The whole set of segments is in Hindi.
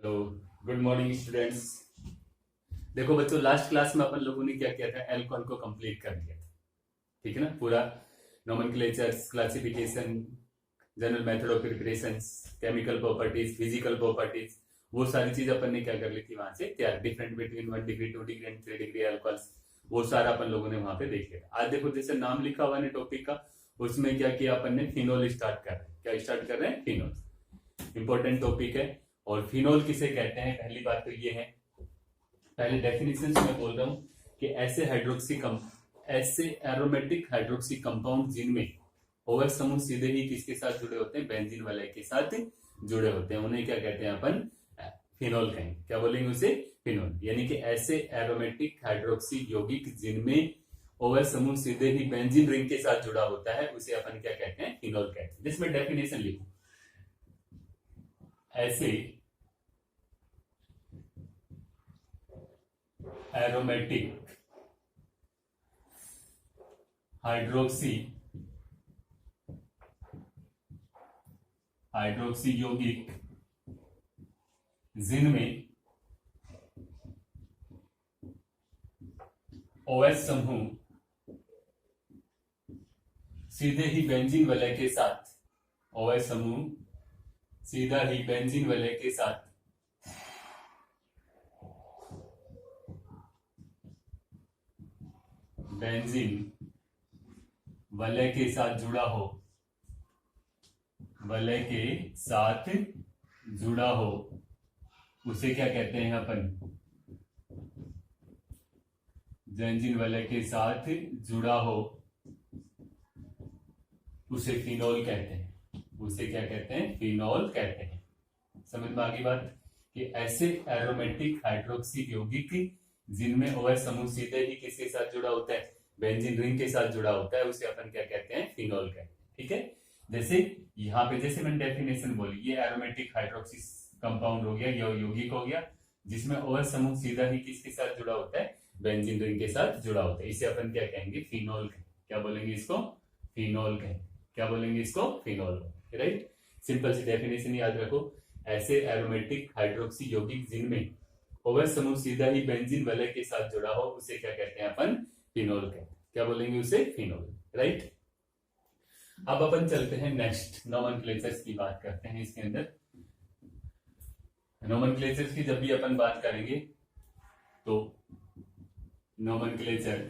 Hello, good morning students. देखो बच्चों, लास्ट क्लास में अपन लोगों ने क्या किया था, एल्कोहल को कंप्लीट कर दिया था। ठीक है ना, पूरा nomenclatures, classification, general method of preparations, chemical properties, physical properties, वो सारी चीज अपन ने क्या कर ली थी वहां से तैयार। Different between 1 degree, 2 degree and 3 degree alcohols, वो सारा अपन लोगों ने वहां पे देख लिया। आज देखो, जैसे नाम लिखा हुआ है टॉपिक का, उसमें क्या किया अपन ने, फिनोल स्टार्ट कर रहे हैं। क्या स्टार्ट कर रहे हैं? फिनोल। इंपॉर्टेंट टॉपिक है। और फिनोल किसे कहते हैं, पहली बात तो ये है, पहले डेफिनेशन में बोल रहा हूं कि ऐसे एरोमेटिक हाइड्रोक्सी कंपाउंड जिनमें ओएच समूह सीधे ही किसके साथ जुड़े होते हैं, बेंजीन वलय के साथ जुड़े होते हैं, उन्हें क्या कहते हैं अपन, फिनोल कहेंगे। क्या बोलेंगे उसे? फिनोल। यानी कि ऐसे एरोमेटिक हाइड्रोक्सी यौगिक जिनमें ओएच समूह सीधे ही बेंजीन रिंग के साथ जुड़ा होता है, उसे अपन क्या कहते हैं, फिनोल कहते हैं। जिसमें डेफिनेशन लिखो, ऐसे एरोमेटिक हाइड्रोक्सी यौगिक जिनमें ओएच समूह सीधे ही बेंजीन वलय के साथ, ओएच समूह सीधा ही बेंजीन वलय के साथ बेंजीन वलय के साथ जुड़ा हो, वलय के साथ जुड़ा हो, उसे क्या कहते हैं अपन, बेंजीन वलय के साथ जुड़ा हो उसे फिनोल कहते हैं। उसे क्या कहते हैं? फिनोल कहते हैं। समझ में आ गई बात? कि ऐसे एरोमेटिक हाइड्रोक्सी यौगिक जिनमें OH समूह सीधे ही किसके साथ जुड़ा होता है, बेंजीन रिंग के साथ जुड़ा होता है, उसे अपन क्या कहते हैं, फिनोल कहते हैं। ठीक है। जैसे यहाँ पे जैसे मैंने डेफिनेशन बोली, ये एरोमेटिक हाइड्रोक्सी कंपाउंड हो गया, यौगिक हो गया जिसमें OH समूह सीधा ही किसके साथ जुड़ा होता है, बेंजीन रिंग के साथ जुड़ा होता है, इसे अपन क्या कहेंगे, फिनोल कहेंगे। क्या बोलेंगे इसको? फिनोल कहेंगे। क्या बोलेंगे इसको? फिनोल। राइट। सिंपल सी डेफिनेशन याद रखो, ऐसे एरोमेटिक हाइड्रोक्सी यौगिक जिनमें OH समूह सीधा ही बेंजीन वलय के साथ जुड़ा हो, उसे क्या कहते हैं अपन, फिनोल कहते हैं। क्या बोलेंगे उसे? फिनोल। राइट। अब अपन चलते हैं नेक्स्ट, नोमेनक्लेचर्स की बात करते हैं। इसके अंदर नोमेनक्लेचर्स की जब भी अपन बात करेंगे तो नोमेनक्लेचर,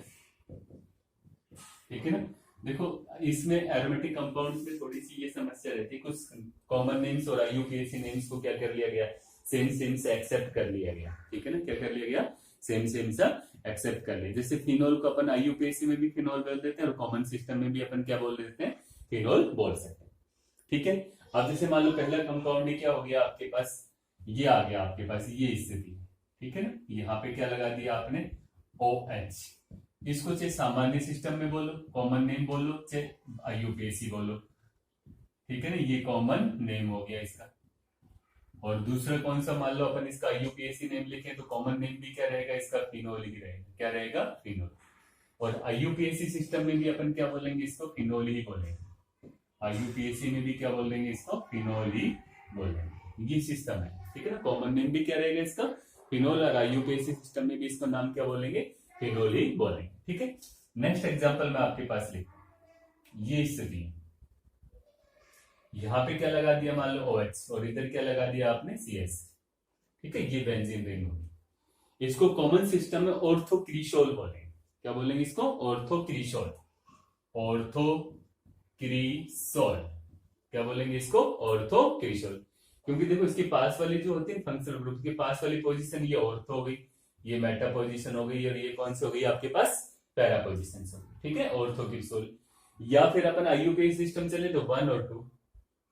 ठीक है ना। देखो, इसमें एरोमेटिक कंपाउंड्स में थोड़ी सी ये समस्या रहती है, कुछ कॉमन नेम्स और IUPAC नेम्स को क्या कर लिया गया, सेम सेम से एक्सेप्ट कर लिया गया। ठीक है ना, क्या कर लिया गया, सेम सेम सा एक्सेप्ट कर लिया। जैसे फिनोल को अपन IUPAC में भी फिनोल बोल देते हैं और कॉमन सिस्टम में भी अपन क्या बोल देते हैं, फिनोल बोल सकते हैं। ठीक है। अब जैसे मान लो पहला कंपाउंड ही क्या हो गया आपके पास, ये आ गया आपके पास, ये स्थिति। ठीक है ना, यहाँ पे क्या लगा दिया आपने, OH। इसको चाहे सामान्य सिस्टम में बोलो, कॉमन नेम बोलो, चाहे IUPAC बोलो। ठीक है ना, ये कॉमन नेम हो गया इसका। और दूसरा कौन सा, मान लो अपन इसका IUPAC नेम लिखें तो कॉमन नेम भी क्या रहेगा इसका, फिनोल ही रहेगा। क्या रहेगा? फिनोल। और IUPAC सिस्टम में भी अपन क्या बोलेंगे इसको, फिनोल ही बोलेंगे। IUPAC में भी क्या बोलेंगे इसको, फिनोल ही बोलेंगे। ये सिस्टम है। ठीक है ना, कॉमन नेम भी क्या रहेगा इसका, फिनोल, और IUPAC सिस्टम में भी इसका नाम क्या बोलेंगे, फिनोल ही बोलेंगे। ठीक है। नेक्स्ट एग्जांपल में आपके पास लिख, ये स्थिति, यहां पे क्या लगा दिया, मान लो OH, और इधर क्या लगा दिया आपने, CS। ठीक है, ये बेंजीन रिंग होगी। इसको कॉमन सिस्टम में ऑर्थोक्रिशोल बोलेंगे। क्या बोलेंगे इसको? ऑर्थोक्रिशोल। ऑर्थोक्रिशोल। क्या बोलेंगे इसको? ऑर्थोक्रिशोल। क्योंकि देखो, इसके पास वाली जो होती है फंक्शनल ग्रुप के पास वाली पोजीशन, ये ऑर्थो हो गई, ये मेटा पोजीशन हो गई, और ये कौन सी हो गई आपके पास, पैरा पोजीशन हो गई। ठीक है, ऑर्थोक्रिशोल। या फिर अपन IUPAC सिस्टम चले तो 1 और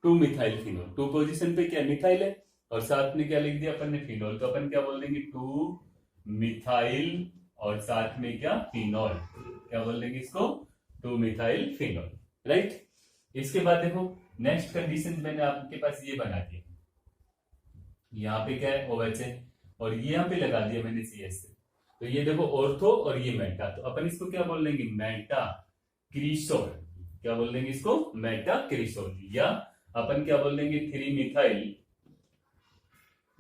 2 मिथाइल फिनोल, 2 पोजीशन पे क्या मिथाइल है, और साथ में क्या लिख दिया अपन ने, फिनोल। तो अपन क्या बोल देंगे, 2 मिथाइल और साथ में क्या, फिनोल। क्या बोल देंगे इसको, 2 मिथाइल फिनोल। राइट। इसके बाद देखो, नेक्स्ट कंडीशन मैंने आपके पास ये बना दिया, यहाँ पे क्या है, OH है, और ये यहाँ पे लगा दिया मैंने CS। तो ये देखो ऑर्थो और ये मेटा, तो अपन इसको क्या बोल देंगे, मेटा क्रिसोल। क्या बोल देंगे इसको, मेटा क्रिसोल। या अपन क्या बोल देंगे, 3 मिथाइल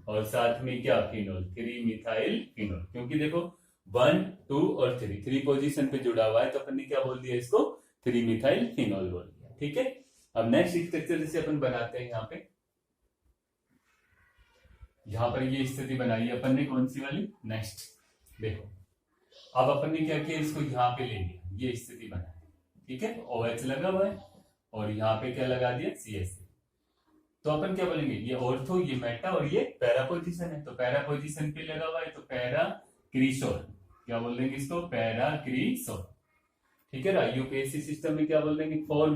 और साथ में क्या फिनोल, 3 मिथाइल फिनोल, क्योंकि देखो 1 2 और 3 पोजीशन पे जुड़ा हुआ है तो अपन ने क्या बोल दिया इसको 3 मिथाइल फिनोल बोल दिया। ठीक है, अब नेक्स्ट स्ट्रक्चर जैसे अपन बनाते हैं यहाँ पर ये स्थिति बनाई है अपन ने, कौन सी वाली, नेक्स्ट देखो अब अपन ने क्या किया, इसको यहाँ पे ले लिया, ये स्थिति बनाई, ठीक है, OH लगा हुआ है और यहाँ पे क्या लगा दिया CH3। तो अपन क्या बोलेंगे, ये ऑर्थो, ये मेटा और ये पैरा पोजीशन है, तो पैरा पोजीशन पे लगा हुआ है तो पैरा क्रीसोल, क्या बोल देंगे इसको, पैरा क्रीसोल। ठीक है ना, यूपीएससी सिस्टम में क्या बोल देंगे, 4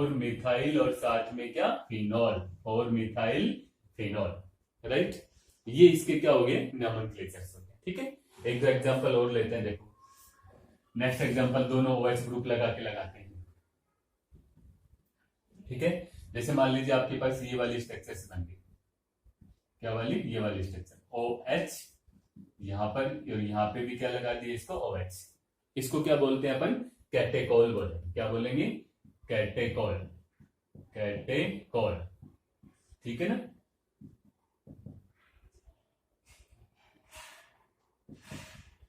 मिथाइल और साथ में क्या फिनोल, 4 मिथाइल फिनोल, राइट। ये इसके क्या हो गए, नोमेनक्लेचर्स हो गए। ठीक है, एक दो एग्जांपल और लेते हैं, देखो नेक्स्ट एग्जांपल दोनों OH ग्रुप लगा के लगाते हैं। ठीक है, जैसे मान लीजिए आपके पास ये वाली स्ट्रक्चर से बन गई, क्या वाली, ये वाली स्ट्रक्चर OH, यहाँ पर और यहाँ पे भी क्या लगा दिया इसको OH, इसको क्या बोलते हैं अपन, कैटेकोल बोलेंगे, क्या बोलेंगे, कैटेकोल, कैटेकोल। ठीक है ना,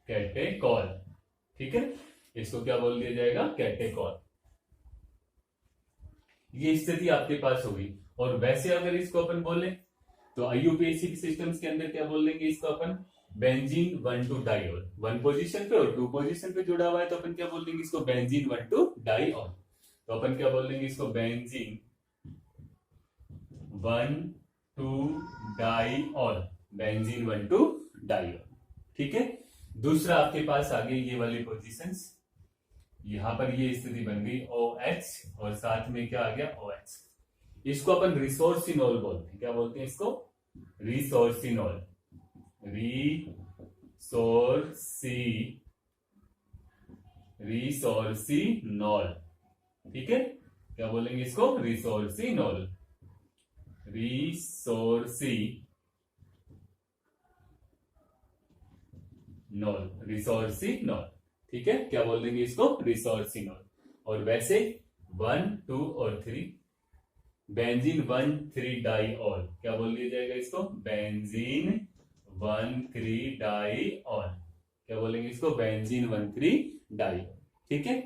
कैटेकोल, ठीक है, इसको क्या बोल दिया जाएगा, कैटेकोल। ये स्थिति आपके पास होगी। और वैसे अगर इसको अपन बोले तो आईयूपीएसी सिस्टम्स के अंदर क्या बोल देंगे इसको अपन, बेंजीन 1,2 डाइऑल, 1 पोजीशन पे और 2 पोजीशन पे जुड़ा हुआ है तो अपन क्या बोल देंगे इसको, बेंजीन 1,2 डाइऑल। तो अपन क्या बोल देंगे इसको, बेंजीन 1,2 डाइऑल, बेंजीन 1,2 डाइऑल। ठीक है, दूसरा आपके पास आ गई ये वाली पोजीशंस, यहां पर ये स्थिति बन गई OH और साथ में क्या आ गया OH, इसको अपन रिसोर्सिनोल बोलते हैं, क्या बोलते हैं इसको, रिसोर्सिनोल, रिसोर्सिनोल। ठीक है, क्या बोलेंगे इसको, रिसोर्सिनोल, रिसोर्सिनोल। ठीक है, क्या बोल देंगे इसको, रिसोर्सिनोल। और वैसे 1 2 और 3, बेंजीन 1,3 डाइऑल, क्या बोल दिया जाएगा इसको, बेंजीन 1,3 डाइऑल, क्या बोलेंगे इसको, बेंजीन 1,3 डाइऑल। ठीक है,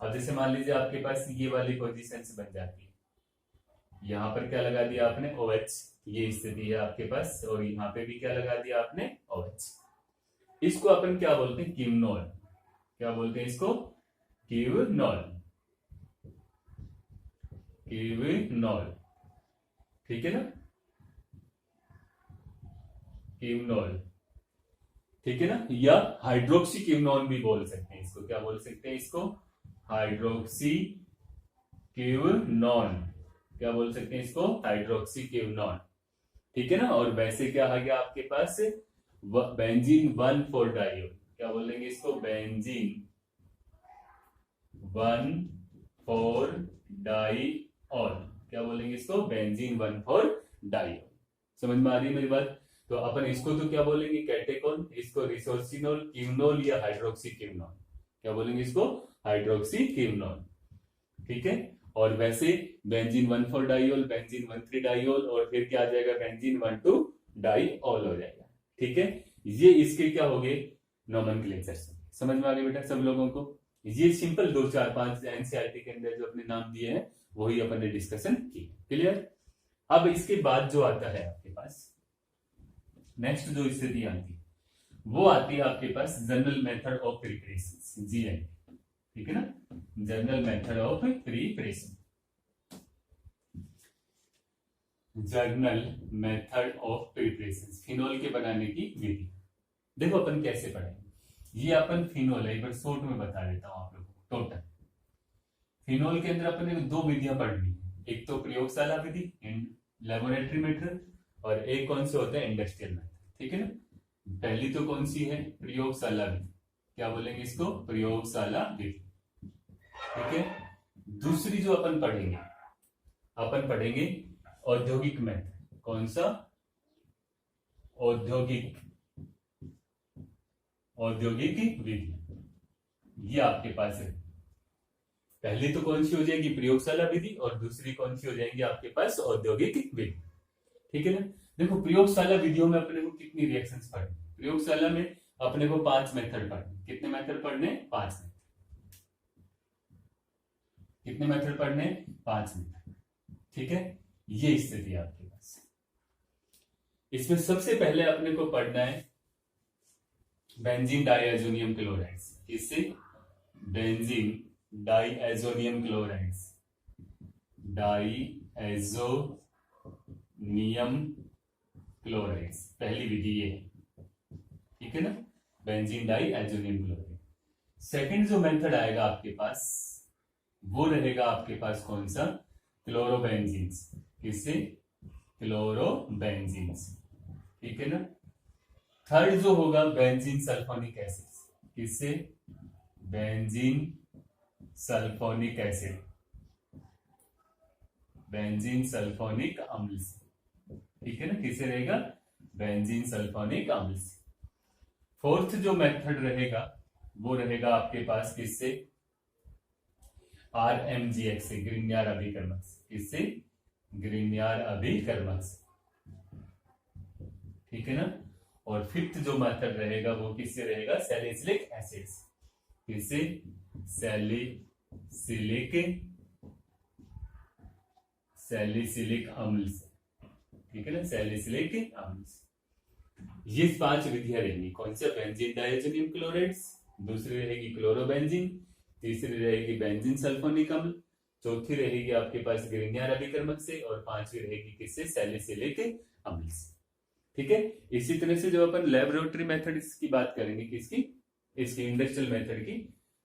अब जैसे मान लीजिए आपके पास ये वाली पोजीशन बन जाती है, यहां पर क्या लगा दिया आपने OH, ये स्थिति है आपके पास, और यहाँ पे भी क्या लगा दिया आपने OH, इसको अपन क्या बोलते हैं, किमनोल, क्या बोलते हैं इसको, किवनोल, किवनोल। ठीक है ना, किवनोल। ठीक है ना, या हाइड्रोक्सी किवनोन भी बोल सकते हैं इसको, क्या बोल सकते हैं इसको, हाइड्रोक्सी किवनोन, क्या बोल सकते हैं इसको, हाइड्रोक्सी किवनोन। ठीक है ना, और वैसे क्या आ गया आपके पास, बेंजीन 1,4 डाइऑल, क्या बोलेंगे इसको, बेंजीन 1,4 डाइऑल, क्या बोलेंगे इसको, बेंजीन 1,4 डाइऑल। समझ में आ रही है मेरी बात। तो अपन इसको तो क्या बोलेंगे, कैटेकोल, इसको रिसोर्सिनोल, किवनोल या हाइड्रोक्सी किवनोल, क्या बोलेंगे इसको, हाइड्रोक्सी किवनोल। ठीक है, और वैसे बेंजीन 1,4 डाइऑल, बेंजीन 1,3 डाइऑल, और फिर क्या आ जाएगा, बेंजीन 1,2 डाइऑल हो जाएगा। ठीक है, ये इसके क्या हो गए, नोमेनक्लेचर। समझ में आ गया बेटा सब लोगों को। ये सिंपल 2 4 5 एनसीईआरटी के अंदर जो अपने नाम दिए हैं वही अपन ने डिस्कशन की। क्लियर। अब इसके बाद जो आता है आपके पास नेक्स्ट जो स्थिति आती है वो आती है आपके पास general method of preparation, GM। ठीक है ना, general method of preparation, general method of preparation, phenol के बनाने की विधि। देखो अपन कैसे पढ़ेंगे, ये अपन फिनोल है, एक बार शॉर्ट में बता देता हूं आप लोगों को। टोटल फिनोल के अंदर अपन ने 2 विधियां पढ़नी है, एक तो प्रयोगशाला विधि, लैबोरेटरी मेथड, और एक कौन से होता है, इंडस्ट्रियल मेथड। ठीक है ना, पहली तो कौन सी है, प्रयोगशाला विधि, क्या बोलेंगे इसको, प्रयोगशाला विधि। ठीक है, दूसरी जो अपन पढ़ेंगे औद्योगिक मेथड। कौन सा, औद्योगिक विधि, ये आपके पास है। पहली तो कौन सी हो जाएगी, प्रयोगशाला विधि, और दूसरी कौन सी हो जाएगी आपके पास, औद्योगिक विधि। ठीक है ना। देखो प्रयोगशाला विधियों में अपने को कितनी रिएक्शंस पढ़नी, प्रयोगशाला में अपने को 5 मेथड पढ़ने, कितने मेथड पढ़ने, 5 मेथड, कितने मेथड पढ़ने, 5 मेथड, ठीक है। ये स्थिति है आपके पास। इसमें सबसे पहले अपने को पढ़ना है बेंजीन डाइएजोनियम क्लोराइड्स, इससे benzene diazonium chlorides, diazonium chlorides पहली विधि ये है, ठीक है ना, बेंजीन डाइएजोनियम क्लोराइड। सेकंड जो मेथड आएगा आपके पास वो रहेगा आपके पास कौन सा, क्लोरोबेंजीन्स, किससे, क्लोरोबेंजीन्स, ठीक है ना। थर्ड जो होगा बेंजीन सल्फोनिक एसिड, किससे, benzene sulphonic acid, benzene sulphonic अम्ल से, ठीक है ना, किससे रहेगा, बेंजीन सल्फोनिक अम्ल से। फोर्थ जो मेथड रहेगा वो रहेगा आपके पास किससे, RMGX से, ग्रिग्नार्ड अभिकर्मक से, किससे, ग्रिग्नार्ड अभिकर्मक से, ठीक है ना। और फिफ्थ जो मेथड रहेगा वो किससे रहेगा, सैलिसिलिक एसिड, किससे, सैलिसिलिक अम्ल से, ठीक है ना, सैलिसिलिक अम्ल से। ये 5 विधियां रहेंगी, कौन सा, बेंजीन डाइएजोनियम क्लोराइड्स, दूसरी रहेगी क्लोरोबेंजीन, तीसरी रहेगी बेंजीन सल्फोनिक अम्ल, चौथी रहेगी आपके पास ग्रिग्नार्ड अभिकर्मक से, और पांचवी रहेगी किससे, सैलिसिलिक अम्ल से, ठीक है। इसी तरह से जब अपन लेबोरेटरी मेथड्स की बात करेंगे किसकी, इसकी इंडस्ट्रियल मेथड की,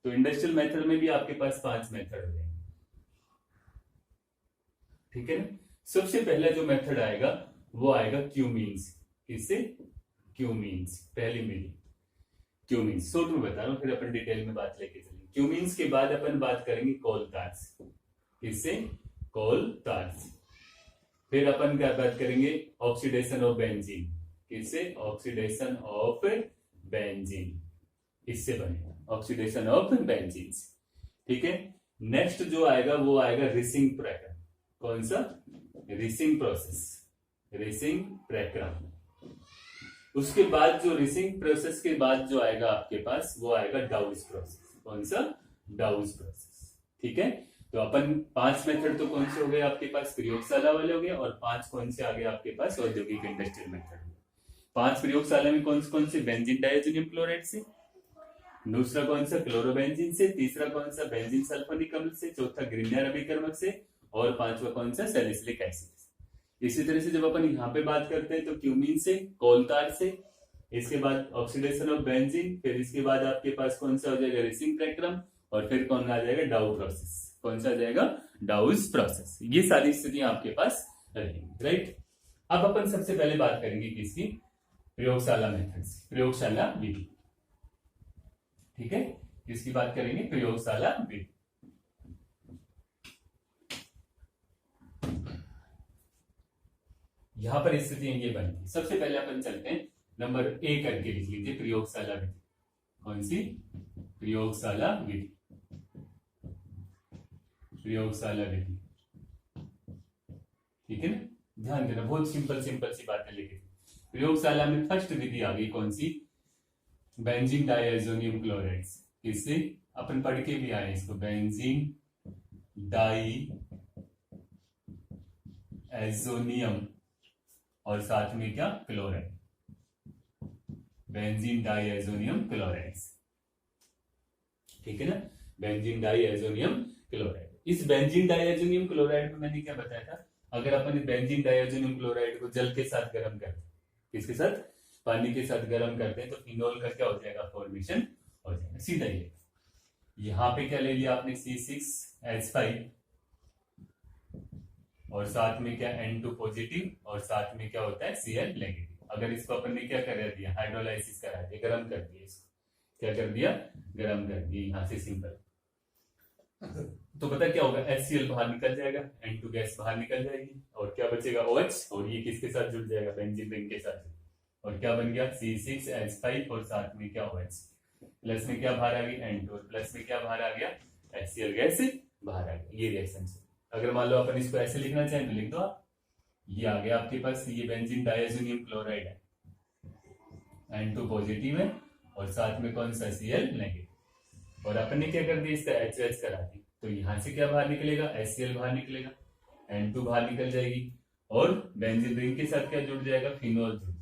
तो इंडस्ट्रियल मेथड में भी आपके पास 5 मेथड रहेंगे, ठीक है ना। सबसे पहला जो मेथड आएगा वो आएगा क्यूमीन्स, किससे, क्यूमीन्स, पहली विधि क्यूमीन्स, शॉर्ट में बता रहा हूं, फिर अपन डिटेल में बात लेके चलेंगे। क्यूमीन्स के बाद अपन बात करेंगे कोलतार्स, किससे, कोलतार्स। फिर अपन क्या बात करेंगे, ऑक्सीडेशन ऑफ बेंजीन, किससे, ऑक्सीडेशन ऑफ बेंजीन, इससे बनेगा ऑक्सीडेशन ऑफ बेंजीन, ठीक है। नेक्स्ट जो आएगा वो आएगा रिसिंग प्रक्रम, कौन सा, रिसिंग प्रोसेस, रिसिंग प्रक्रम। उसके बाद जो रिसिंग प्रोसेस के बाद जो आएगा आपके पास वो आएगा डाउस प्रोसेस, कौन सा, डाउस प्रोसेस, ठीक है। तो अपन 5 मेथड तो कौन से हो गए आपके पास, प्रयोगशाला वाले हो गए, और 5 कौन से आ गए आपके पास, औद्योगिक इंडस्ट्रियल मेथड। 5 प्रयोगशाला में कौन से, बेंजीन डाइएजोनियम क्लोराइड से, दूसरा कौन सा, क्लोरोबेंजीन से, तीसरा कौन सा, बेंजीन सल्फोनिक अम्ल से, चौथा ग्रिग्नार्ड अभिकर्मक से, और पांचवा कौन सा, सैलिसिलिक एसिड। इसी तरह से जब अपन यहाँ पे बात करते हैं तो क्यूमीन से, कोलतार से, इसके बाद ऑक्सीडेशन ऑफ बेंजीन, फिर इसके बाद आपके पास कौन सा हो जाएगा, रिसिंग प्रक्रम, और फिर कौन आ जाएगा, डाउ प्रोसेस, कौन सा आ जाएगा, डाउस प्रोसेस। ये सारी स्थितियां आपके पास रहेंगी, राइट। अब अपन सबसे पहले बात करेंगे किसकी, प्रयोगशाला मेथड्स, प्रयोगशाला विधि, ठीक है, किसकी बात करेंगे, प्रयोगशाला विधि। यहां पर स्थितियां ये बनती, सबसे पहले अपन चलते हैं नंबर ए करके लिख लीजिए, प्रयोगशाला विधि, कौन सी, प्रयोगशाला विधि, प्रयोगशाला विधि, ठीक है ना। ध्यान देना, बहुत सिंपल सिंपल सी बातें लिखी। प्रयोगशाला में फर्स्ट विधि आ गई कौन सी, बेंजीन डाइएजोनियम क्लोराइड्स, किससे, अपन पढ़ के भी आए इसको, बेंजीन डाइएजोनियम और साथ में क्या, क्लोराइड, बेंजीन डाइएजोनियम क्लोराइड्स, ठीक है ना, बेंजीन डाइएजोनियम क्लोराइड। इस बेंजीन डाइएजोनियम क्लोराइड में मैंने क्या बताया था, अगर अपन बेंजीन डाइएजोनियम क्लोराइड को जल के साथ गर्म करते हैं, किसके साथ, पानी के साथ गर्म करते हैं, तो फिनोल का क्या हो जाएगा, फॉर्मेशन हो जाएगा, सीधा ये। यहां पे क्या ले लिया आपने, C6H5 और साथ में क्या, N2 पॉजिटिव, और साथ में क्या होता है, Cl नेगेटिव। अगर इसको अपन ने क्या करा दिया, हाइड्रोलाइसिस करा दिया, गर्म कर दिया, इसको क्या कर दिया, गर्म कर दिया, यहां से सिंपल, तो पता क्या होगा, HCl बाहर निकल जाएगा, N2 गैस बाहर निकल जाएगी, और क्या बचेगा, OH, और ये किसके साथ जुड़ जाएगा, बेंजीन रिंग के साथ, और क्या बन गया, C6H5 और साथ में क्या, OH, प्लस में क्या बाहर आ गई, N2, और प्लस में क्या बाहर आ गया, HCl गैस बाहर आ गया। ये रिएक्शन, अगर मान लो अपन इसको ऐसे लिखना चाहें तो लिख दो आप, ये आ गया आपके पास, ये बेंजीन डायजोनियम क्लोराइड है, N2 पॉजिटिव है और साथ में कौन सा Cl नेगेटिव, और अपन ने क्या कर दिया इसका HOH करा दी, तो यहां से क्या बाहर निकलेगा, HCl बाहर निकलेगा, N2 बाहर निकल जाएगी और बेंजीन रिंग के साथ क्या जुड़ जाएगा, फिनोल जुड़,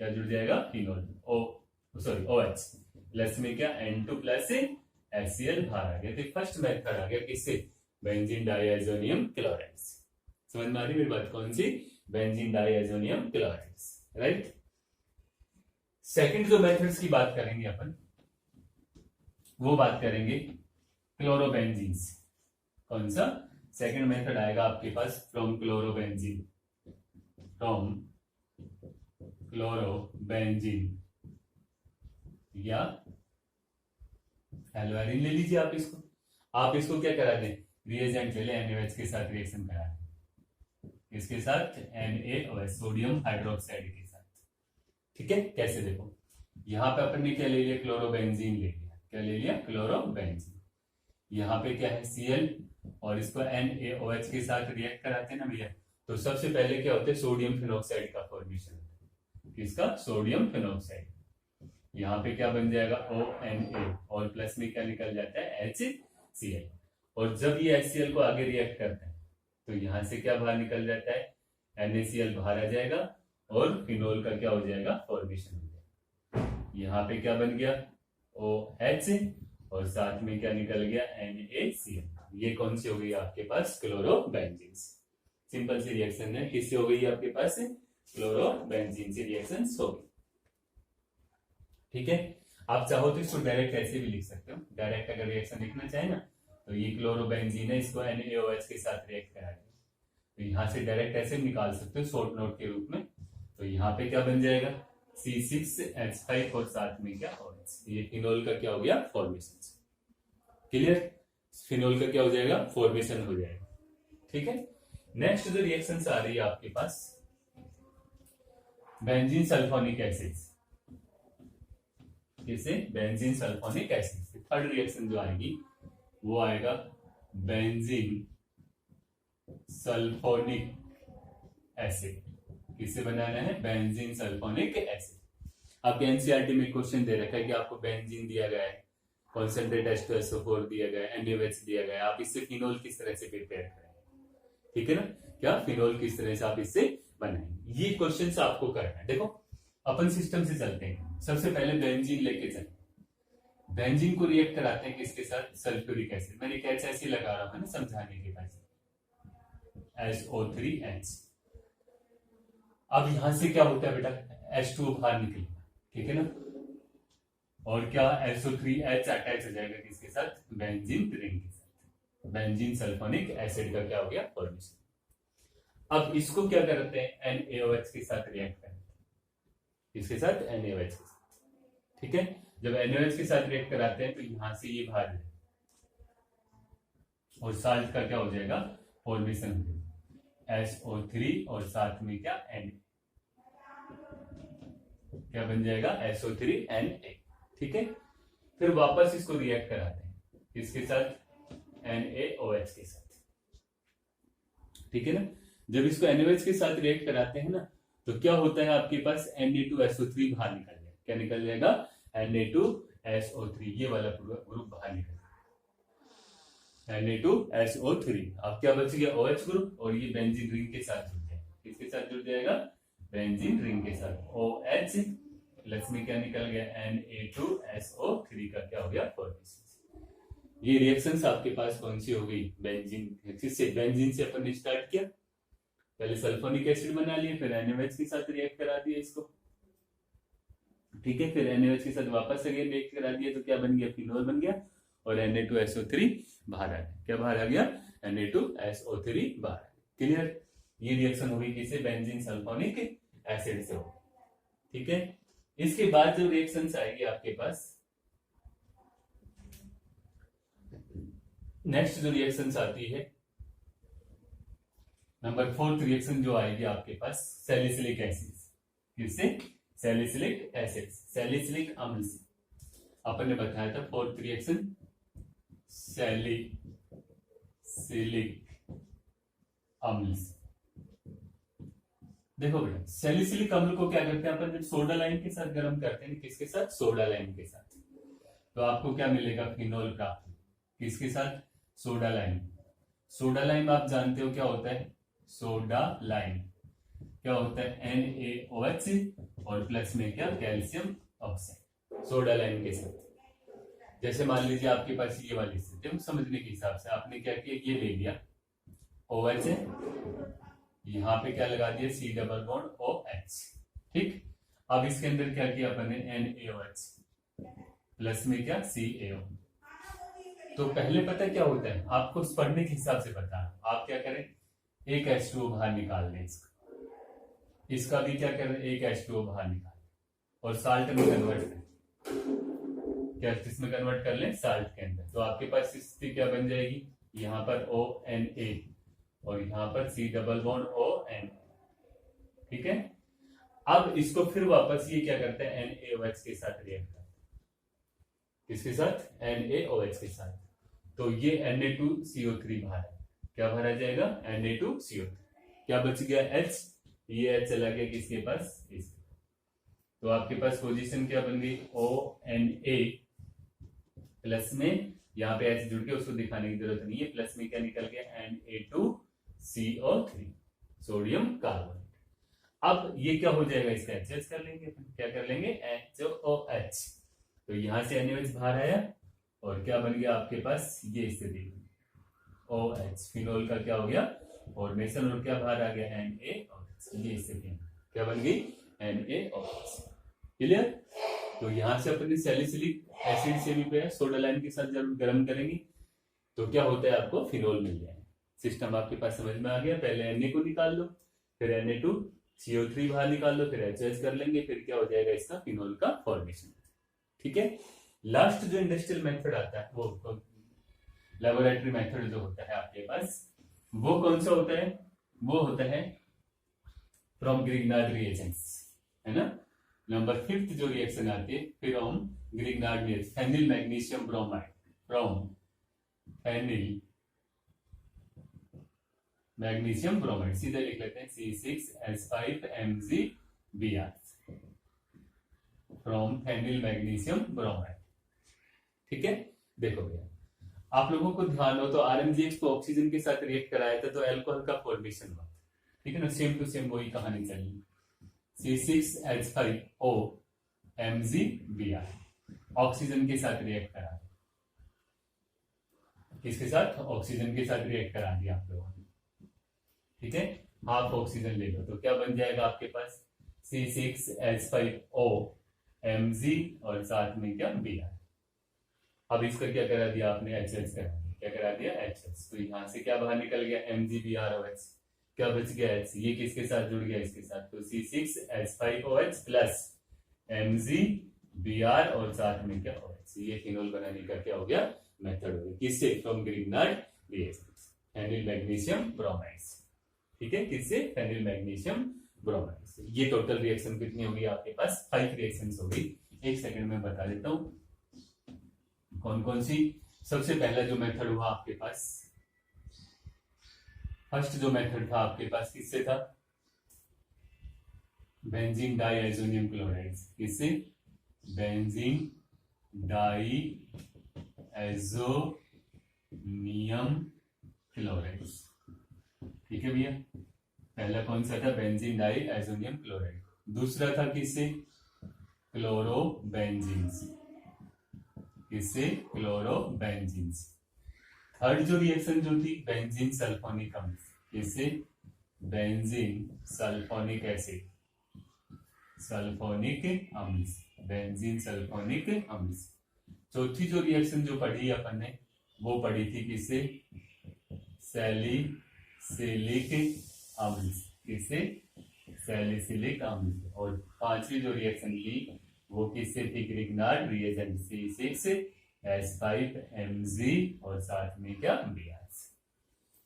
क्या जुड़ जाएगा, फिनोल, OH प्लस में क्या N2 प्लस HCl बाहर आ गया। तो फर्स्ट मेथड आ गया किससे, बेंजीन डायजोनियम क्लोराइड। समझ में आ रही मेरी बात, कौन सी, benzene diazonium chloride, right. Second जो मेथड्स की बात करेंगे अपन, वो बात करेंगे क्लोरोबेंजीन। कौन सा सेकंड मेथड आएगा आपके पास, फ्रॉम क्लोरोबेंजीन, फ्रॉम क्लोरोबेंजीन या एल्वेरिन ले लीजिए आप इसको क्या करा दें, रिएजेंट ले लें, NaOH के साथ रिएक्शन करा दें, इसके साथ NaOH सोडियम हाइड्रोक्साइड के साथ, ठीक है। कैसे, देखो यहाँ पे अपन ने क्या ले लिया, क्लोरोबेंजीन ले लिया, क्या ले लिया, क्लोरोबेंजीन, यहाँ पे क्या है Cl और इसको NaOH के साथ रिएक्ट कराते हैं ना भैया, तो सबसे पहले क्या होता है, सोडियम फिनॉक्साइड का फॉर्मेशन होता है, किसका, सोडियम फिनॉक्साइड, यहाँ पे क्या बन जाएगा ONA और प्लस में क्या निकल जाता है HCl, और जब ये HCl को आगे रिएक्ट करता है तो यहाँ से क्या बाहर निकल जाता है NaCl बाहर आ जाएगा और फिनोल का क्या हो जाएगा, फॉर्मेशन हो जाएगा। यहाँ पे क्या बन गया OH और साथ में क्या निकल गया NaCl, ये कौन सी हो गई आपके पास, क्लोरोबेंजीन। सिंपल सी रिएक्शन है, किससे हो गई आपके पास, क्लोरोबेंजीन से रिएक्शन हो गई, ठीक है। आप चाहो तो इसको डायरेक्ट ऐसे भी लिख सकते हो, डायरेक्ट अगर रिएक्शन लिखना चाहे ना, तो ये क्लोरोबेंजीन है, इसको NaOH के साथ रिएक्ट करा दिया, तो यहां से डायरेक्ट ऐसे निकाल सकते हो शॉर्ट नोट के रूप में, तो यहाँ पे क्या बन जाएगा C6H5 और साथ में क्या OH, ये फिनोल का क्या हो गया, फॉर्मेशन, क्लियर, फिनोल का क्या हो जाएगा, फॉर्मेशन हो जाएगा, ठीक है। नेक्स्ट जो रिएक्शन आ रही है आपके पास, बेंजीन सल्फोनिक एसिड, किसे, benzene sulphonic acid. Third reaction जो आएगी वो आएगा बेंजीन सल्फोनिक एसिड, किसे बनाना है, बेंजीन सल्फोनिक एसिड। आपके एनसीईआरटी में क्वेश्चन दे रखा है कि आपको बेंजीन दिया गया है, कॉन्सेंट्रेट H2SO4 दिया गया है, NaOH दिया गया है, आप इससे फिनोल किस तरह से प्रिपेयर करेंगे, ठीक है ना, क्या फिनोल किस तरह से आप इससे बनाएंगे, ये क्वेश्चन आपको करना है। देखो अपन सिस्टम से चलते हैं, सबसे पहले बेंजीन लेके चलते, बेंजीन को रिएक्ट कराते हैं किसके साथ, सल्फ्यूरिक एसिड, मैंने कैच ऐसे लगा रहा हूं ना समझाने के बाद, SO3H। अब यहां से क्या होता है बेटा, H2O बाहर निकलेगा, ठीक है ना, और क्या SO3H अटैच हो जाएगा किसके साथ, बेंजीन रिंग के साथ, बेंजीन सल्फोनिक एसिड का क्या हो गया, फॉर्मेशन। अब इसको क्या करते हैं, NaOH के साथ रिएक्ट करते हैं, इसके साथ NaOH के साथ, ठीक है। जब NaOH के साथ रिएक्ट कराते हैं तो यहां से ये बाहर जाएगा और साल्ट का क्या हो जाएगा, फॉर्मेशन हो जाएगा, SO3 और साथ में क्या Na, क्या बन जाएगा, SO3Na, ठीक है। फिर वापस इसको रिएक्ट कराते हैं इसके साथ, NaOH के साथ, ठीक है ना। जब इसको NaOH के साथ रिएक्ट कराते हैं ना, तो क्या होता है आपके पास Na2SO3 बाहर निकल जाएगा, क्या निकल जाएगा, Na2SO3, ये वाला पूरा ग्रुप बाहर निकल जाएगा, Na2SO3। अब क्या बच गया, OH ग्रुप, और ये बेंजीन रिंग के साथ जुड़ जाएगा, किसके साथ जुड़ जाएगा, बेंजीन रिंग के साथ, OH प्लस में क्या निकल गया, Na2SO3 का क्या हो गया, फॉर्मेशन। ये रिएक्शंस आपके पास कौन सी हो गई, बेंजीन, किससे, बेंजीन से अपन ने स्टार्ट किया, पहले सल्फोनिक एसिड बना लिए, फिर NaOH के साथ रिएक्ट करा दिया इसको, ठीक है, फिर NaOH के साथ वापस अगेन रिएक्ट करा दिया, तो क्या बन गया, फिनोल बन गया, और Na2SO3 बाहर आ गया, क्या बाहर आ गया, Na2SO3 बाहर, क्लियर। ये रिएक्शन हो गई किसे, बेंजीन सल्फोनिक एसिड से हो, ठीक है। इसके बाद जो रिएक्शंस आएगी आपके पास, नेक्स्ट जो रिएक्शंस आती है, नंबर 4th रिएक्शन जो आएगी आपके पास, सैलिसिलिक एसिड, किससे, सैलिसिलिक एसिड, सैलिसिलिक अम्ल से। अपन ने बताया था 4th रिएक्शन सैलिसिलिक अम्ल से, देखो बेटा, सैलिसिलिक अम्ल को क्या करते हैं अपन, जब सोडा लाइम के साथ गर्म करते हैं, किसके साथ, सोडा लाइम के साथ, तो आपको क्या मिलेगा, फिनोल प्राप्त। किसके साथ, सोडा लाइम। सोडा लाइम आप जानते हो क्या होता है, सोडा लाइम क्या होता है, NaOH और प्लस में क्या, कैल्शियम ऑक्साइड, सोडा लाइम के साथ। जैसे मान लीजिए आपके पास ये वाली स्थिति है, समझने के हिसाब से आपने क्या किया, ये ले लिया OH है, यहाँ पे क्या लगा दिया, C डबल बॉन्ड OH, ठीक। अब इसके अंदर क्या किया अपन ने, NaOH प्लस में क्या, CaO। तो पहले पता क्या होता है, आपको पढ़ने के हिसाब से पता है, आप क्या करें, एक H2O बाहर निकाल लें, इसका भी क्या करें, एक H2O बाहर निकाल और साल्ट में कन्वर्ट करें, क्या किसमें कन्वर्ट कर लें, साल्ट के अंदर। तो आपके पास स्थिति क्या बन जाएगी, यहाँ पर ONA और यहाँ पर C डबल बॉन्ड ON, ठीक है। अब इसको फिर वापस ये क्या करते हैं, NaOH के साथ रिएक्ट करते हैं, किसके साथ, NaOH के साथ। तो ये Na2CO3 बाहर है, क्या भरा जाएगा, Na2CO3, क्या बच गया, H, ये H चला गया किसके पास, इसके। तो आपके पास पोजीशन क्या बन गई, ONA प्लस में, यहाँ पे H जुड़ के उसको दिखाने की जरूरत नहीं है, प्लस में क्या निकल गया, Na2CO3, सोडियम कार्बोनेट। अब ये क्या हो जाएगा, इसका HH कर लेंगे, क्या कर लेंगे, HOH। तो यहां से NaOH बाहर आया और क्या बन गया आपके पास, ये स्थिति OH, फिनोल का क्या हो गया फॉर्मेशन, और क्या बाहर आ गया, NaOH, ये स्थिति क्या बन गई, NaOH, क्लियर। तो यहां से अपने सैलिसिलिक एसिड से भी सोडा लाइम के साथ जब गर्म करेंगे तो क्या होता है, आपको फिनोल मिल जाएगा। सिस्टम आपके पास समझ में आ गया, पहले Na को निकाल लो, फिर Na2CO3 बाहर निकाल लो, फिर HH कर लेंगे, फिर क्या हो जाएगा, इसका फिनोल का फॉर्मेशन, ठीक है। लास्ट जो इंडस्ट्रियल मेथड आता है, वो लेबोरेटरी मेथड जो होता है आपके पास, वो कौन सा होता है, वो होता है फ्रॉम ग्रिग्नार्ड रिएजेंट्स, है ना। नंबर 5 जो रिएक्शन आती है from Grignard reagents, phenyl magnesium bromide, from phenyl magnesium bromide, सीधे लिख लेते हैं C6H5MgBr, from phenyl magnesium bromide, ठीक है। देखो भैया, आप लोगों को ध्यान हो तो RMgH को ऑक्सीजन के साथ रिएक्ट कराया था तो अल्कोहल का फॉर्मेशन हुआ, ठीक है ना, सेम टू सेम वही कहानी चली। C6H5OMgBr ऑक्सीजन के साथ रिएक्ट करा, किसके साथ, ऑक्सीजन के साथ रिएक्ट करा दिया आप लोगों ने, ठीक है। हाफ ऑक्सीजन ले लो तो क्या बन जाएगा आपके पास, C6H5OMg और साथ में क्या, Br। अब इसका क्या करा दिया आपने, HH करा दिया, क्या करा दिया, HH। तो यहां से क्या बाहर निकल गया, MgBrOH, क्या बच गया, H, ये किसके साथ जुड़ गया, इसके साथ, तो C6H5OH प्लस MgBr और साथ में क्या, OH, ये फिनोल बनाने का क्या हो गया, मेथड हो गया, किससे, from Grignard reagents, phenyl magnesium bromides, ठीक है, किससे, फेनिल मैग्नीशियम ब्रोमाइड्स। ये टोटल रिएक्शन कितनी होगी आपके पास, 5 रिएक्शंस होगी। एक सेकंड में बता देता हूं कौन कौन सी। सबसे पहला जो मेथड हुआ आपके पास, फर्स्ट जो मेथड था आपके पास किससे था, बेंजीन डाइएजोनियम क्लोराइड, किससे, बेंजीन डाइएजोनियम क्लोराइड, ठीक है भैया। पहला कौन सा था, बेंजीन डाइएजोनियम क्लोराइड। दूसरा था किससे, क्लोरोबेंजीन, किससे, क्लोरोबेंजीन। थर्ड जो रिएक्शन जो थी, बेंजीन सल्फोनिक अम्ल, किससे, बेंजीन सल्फोनिक एसिड, सल्फोनिक अम्ल, बेंजीन सल्फोनिक अम्ल। चौथी जो रिएक्शन जो पढ़ी अपन ने वो पढ़ी थी किससे, सैलिसिलिक अम्ल, किससे, सैलिसिलिक अम्ल। और पांचवी जो रिएक्शन ली वो किससे थी, ग्रिग्नार्ड रिएजेंट, C6H5Mg और साथ में क्या, Br।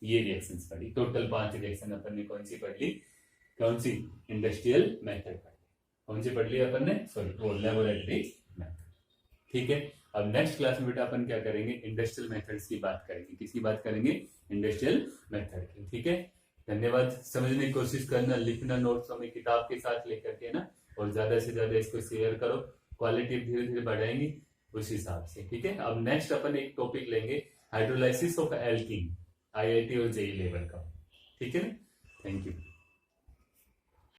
ये रिएक्शंस पढ़ी, टोटल 5 रिएक्शन अपन ने कौन सी पढ़ ली, कौन सी, इंडस्ट्रियल मेथड पढ़ ली, कौन सी पढ़ ली अपन ने, सॉरी वो लेबोरेटरी मेथड, ठीक है। अब नेक्स्ट क्लास में बेटा अपन क्या करेंगे, इंडस्ट्रियल मेथड्स की बात करेंगे, किसकी बात करेंगे, इंडस्ट्रियल मेथड की, ठीक है। धन्यवाद। समझने की कोशिश करना, लिखना नोट्स हमें किताब के साथ लेकर के ना, और ज्यादा से ज्यादा इसको शेयर करो, क्वालिटी धीरे धीरे बढ़ाएंगी उस हिसाब से, ठीक है। अब नेक्स्ट अपन एक टॉपिक लेंगे, हाइड्रोलाइसिस ऑफ एल्कीन, आईआईटी और जेई लेवल का, ठीक है ना। Thank you.